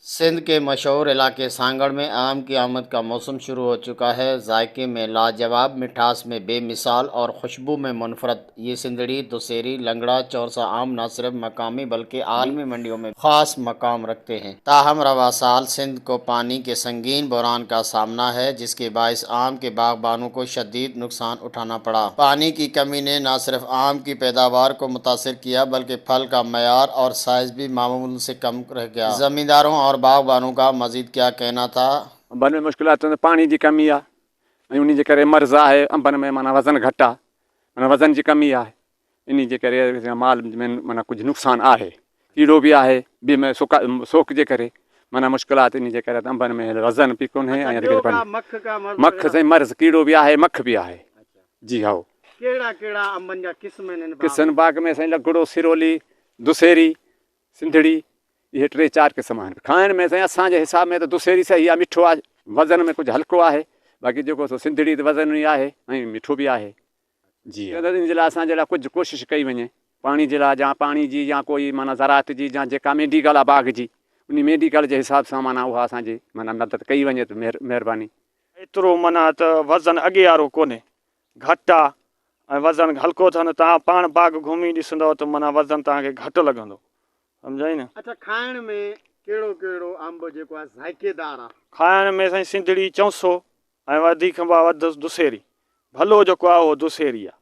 सिंध के मशहूर इलाके सांगड़ में आम की आमद का मौसम शुरू हो चुका है। जायके में लाजवाब, मिठास में बेमिसाल और खुशबू में मुनफरद ये सिंधड़ी, दुसेरी, लंगड़ा, चौरसा आम न सिर्फ मकामी बल्कि आलमी मंडियों में खास मकाम रखते हैं। ताहम रवा साल सिंध को पानी के संगीन बहरान का सामना है, जिसके बायस आम के बागबानों को शदीद नुकसान उठाना पड़ा। पानी की कमी ने न सिर्फ आम की पैदावार को मुतासिर किया बल्कि फल का मयार और साइज भी मामूल से कम रह गया। जमींदारों और बागबानों का मजीद क्या कहना था। अंबन में मुश्किलात पानी की कमी आहे, उन जे करे मर्ज़ आहे। अंबन में माना वज़न घटि आहे, माना वज़न जी कमी आहे। इन जे करे माल में माना कुझु नुक़सानु आहे, कीड़ो बि आहे बि में सोक जे करे माना मुश्किलात। इन जे करे अंबन में वज़न बि कोन्हे ऐं मख साईं मर्ज़ कीड़ो बि आहे, मख बि आहे। जी हा। किस्म बाग में साईं लॻड़ो, सिरोली, दुसेरी, सिंधड़ी, ये 3-4 क़िस्म आहिनि। खाइण में साईं असांजे हिसाब में त दुसेरी सही आहे, मिठो आहे, वज़न में कुझु हल्को आहे। बाक़ी जेको सो सिंधड़ी त वज़न ई आहे ऐं मिठो बि आहे। जी इन जे लाइ असांजे लाइ कुझु कोशिशि कई वञे पाणी जे लाइ, या पाणी जी या कोई माना ज़राअत जी या जेका मेडिकल आहे बाग़ जी, उन मेडिकल जे हिसाब सां माना उहा असांजी माना मदद कई वञे त महिरबानी। एतिरो माना त वज़न अॻे वारो कोन्हे, घटि आहे ऐं वज़न हल्को अथनि। तव्हां पाण बाग़ घुमी ॾिसंदव त माना वज़न तव्हांखे घटि लॻंदो, सम्झाई न। अच्छा, खाइण में कहिड़ो कहिड़ो अंब जेको आहे ज़ाइकेदार आहे? खाइण में साईं सिंधड़ी, चौसो ऐं वधीक वधि दुसेरी। भलो जेको आहे उहो दुसेरी आहे,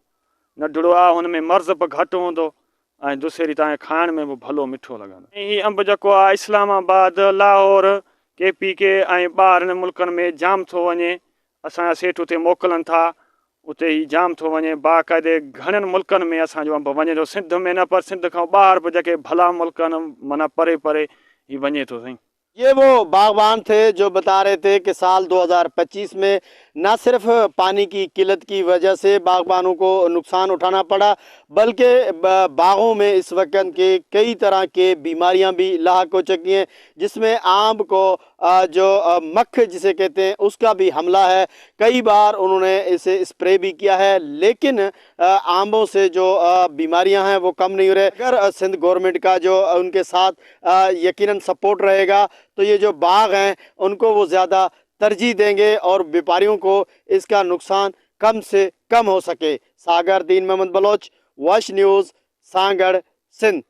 नंढड़ो आहे, हुन में मर्ज़ बि घटि हूंदो ऐं दुसेरी तव्हांखे खाइण में बि भलो मिठो लॻंदो। ऐं हीअ अंब जेको आहे इस्लामाबाद, लाहौर, KPK ऐं ॿाहिरि मुल्कनि में जाम थो वञे। असांजा सेठ उते मोकिलनि था, उते ई जाम थो वञे। बाक़ाइदे घणनि मुल्कनि में असांजो अंब वञे थो, सिंध में न पर सिंध खां ॿाहिरि बि जेके भला मुल्क आहिनि माना परे परे ही वञे थो साईं। ये वो बागबान थे जो बता रहे थे कि साल 2025 में न सिर्फ पानी की किल्लत की वजह से बागबानों को नुकसान उठाना पड़ा बल्कि बागों में इस वक्त के कई तरह के बीमारियां भी लाक हो चुकी हैं, जिसमें आम को जो मक्ख जिसे कहते हैं उसका भी हमला है। कई बार उन्होंने इसे स्प्रे भी किया है, लेकिन आमों से जो बीमारियां हैं वो कम नहीं हो रहे। अगर सिंध गवर्नमेंट का जो उनके साथ यकीनन सपोर्ट रहेगा तो ये जो बाग हैं उनको वो ज़्यादा तरजीह देंगे और व्यापारियों को इसका नुकसान कम से कम हो सके। सागर दीन मोहम्मद बलोच, वॉच न्यूज़, सांगड़, सिंध।